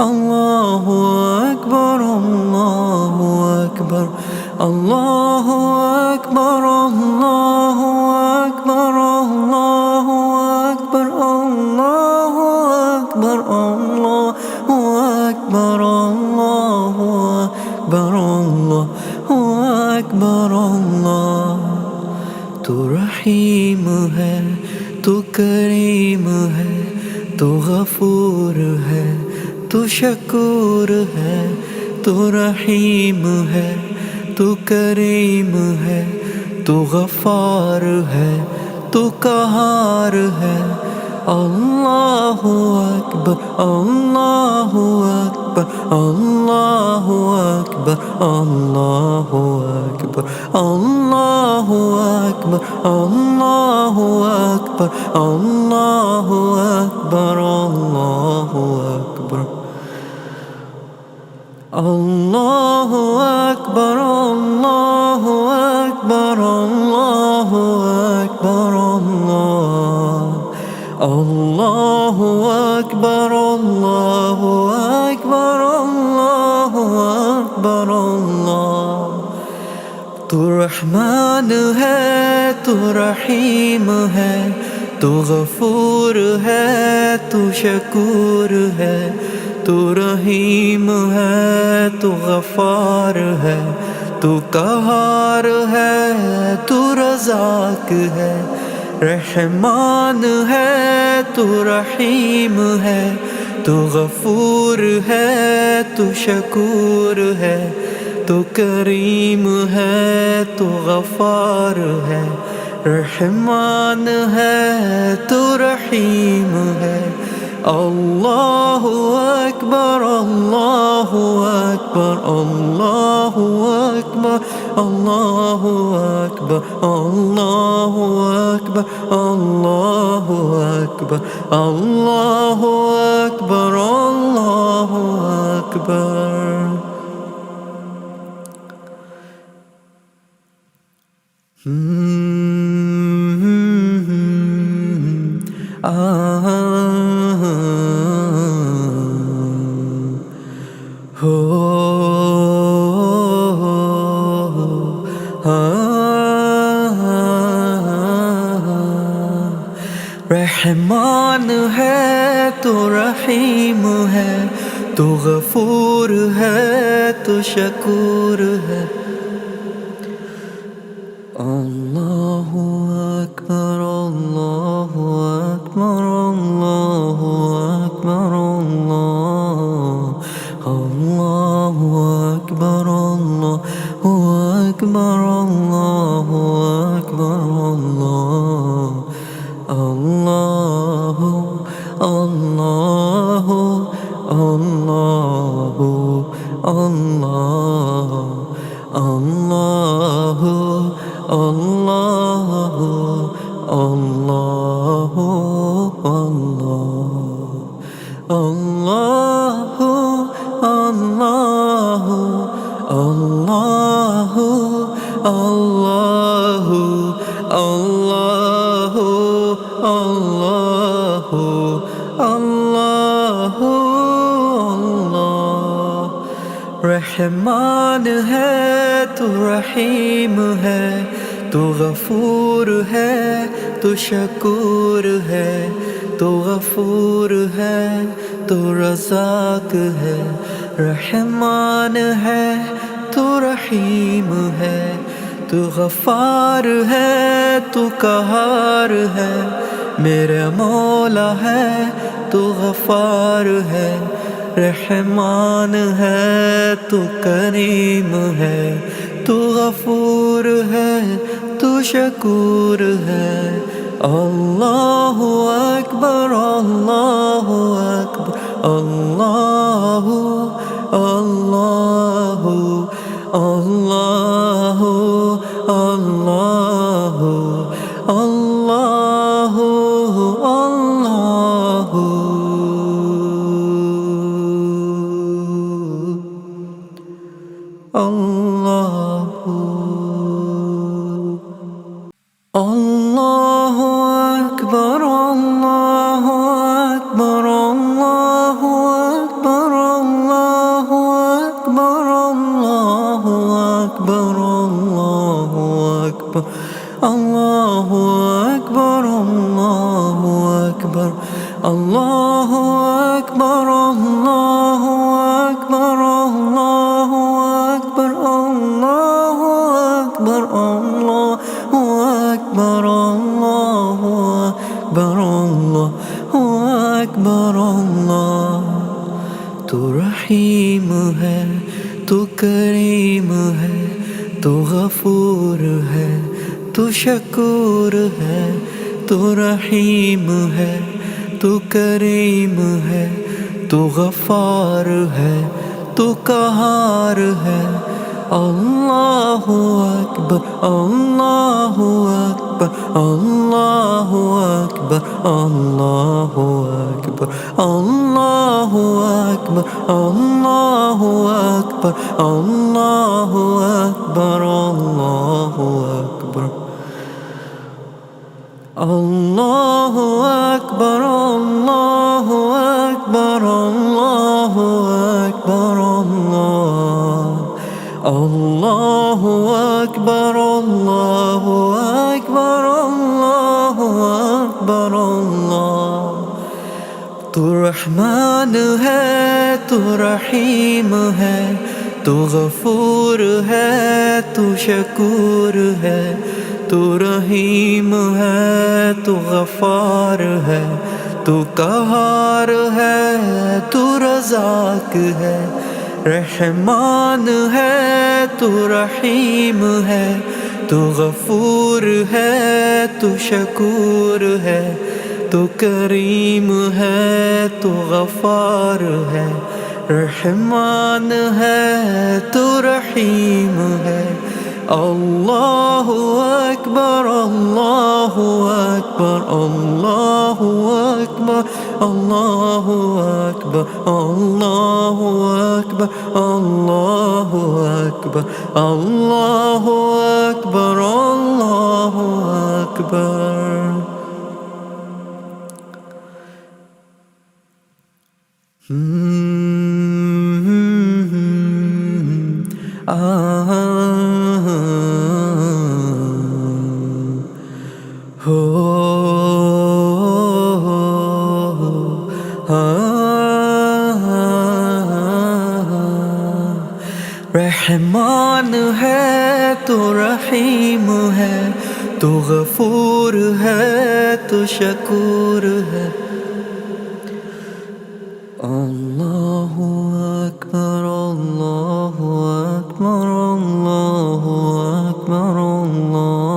Allahu Akbar, Allahu Akbar, Allahu Akbar, Allahu Akbar, Allahu Akbar, Allahu Akbar, Allahu Akbar, Allahu Akbar, Allahu Akbar, Allah। तू रहीम है, तू करीम है, तू गफूर है, तू शकूर है। तू रहीम है, तू करीम है, तू गफार है, तू कहार है। अल्लाहु अकबर, अल्लाहु अकबर, अल्लाहु अकबर, अल्लाहु अकबर, अल्लाहु अकबर, अल्लाहु अकबर, अल्लाहु अकबर, अल्लाहु अकबर, अल्लाहु अकबर, अल्लाहु अकबर, अल्लाहु अकबर, अल्लाहु अकबर, अल्लाहु अकबर, अल्लाहु अकबर, अल्लाह। तू रहमान है, तू रहीम है, तू गफूर है, तू शकूर है। तू रहीम है, तू गफार है, तू कहार है, तू रज़ाक है। रहमान है, तू रहीम है, तू गफूर है, तू शकूर है। तू करीम है, तू गफार है। रहमान है, तू रहीम है। अल्लाहु अकबर, अल्लाहु अकबर, अल्लाहु अकबर, अल्लाहु अकबर, अल्लाहु अकबर, अल्लाहु अकबर, अल्लाहु अकबर, अल्लाहु अकबर। रहमान है, तू रहीम है, तू गफूर है, तू शकूर है। अल्लाहु अकबर, अल्लाहु अकबर, अल्लाहु अकबर, अल्लाहु अकबर, अल्लाहु अकबर, अल्लाहु अकबर, अल्लाहु अल्लाहु अल्लाहु अल्लाहु अल्लाहु अल्लाहु अल्लाहु अल्लाहु अल्लाहु अल्लाहु अल्लाहु अल्लाहु अल्लाहु अल्लाहु अल्लाह। रहमान है, तू रहीम है, तू गफूर है, तू शकूर है। तू गफूर है, तू रज़ाक है। रहमान है, तू रहीम है, तू गफार है, तू कहार है। मेरा मौला है, तू गफार है। रहमान है, तू करीम है, तू गफूर है, तू शकूर है। अल्लाहु अकबर, अल्लाहु अकबर, अल्लाहु अल्लाहु अल्लाहु अल्लाहु अल्लाहु अल्लाहु अल्लाहु। अल्लाहु अकबर, अल्लाहु अकबर, अल्लाहु अकबर, रहीम है, तू करीम है, तू गफूर है, तू शकूर है। तू रहीम है, तू करीम है, तू गफ़ार है, तू कहार है। अल्लाहु अकबर, अल्लाहु अकबर, अल्लाहु अकबर, अल्लाहु अकबर, अल्लाहु अकबर, अल्लाहु अकबर, अल्लाहु अकबर, अल्लाहु अकबर, अल्लाहु अकबर, अल्लाहु अकबर, अल्लाहु अकबर, अल्लाहु अकबर, अल्लाहु अकबर, अल्लाहु अकबर, तू रहमान है, तू रहीम है, तू गफूर है, तू शकूर है। तू रहीम है, तू गफ़ार है, तू कहार है, तू रज़ाक है। रहमान है, तू रहीम है, तू गफूर है, तू शकूर है। तू करीम है, तू गफ़ार है। रहमान है, तू रहीम है। अल्लाहु अकबर, अल्लाहु अकबर, अल्लाहु अकबर, अल्लाहु अकबर, अल्लाहु अकबर, अल्लाहु अकबर, अल्लाहु अकबर, अल्लाहु अकबर। रहमान है, तू रहीम है, तू गफूर है, तू शकूर है। अल्लाहु अकबर, अल्लाहु अकबर, अल्लाहु अकबर, अल्लाह।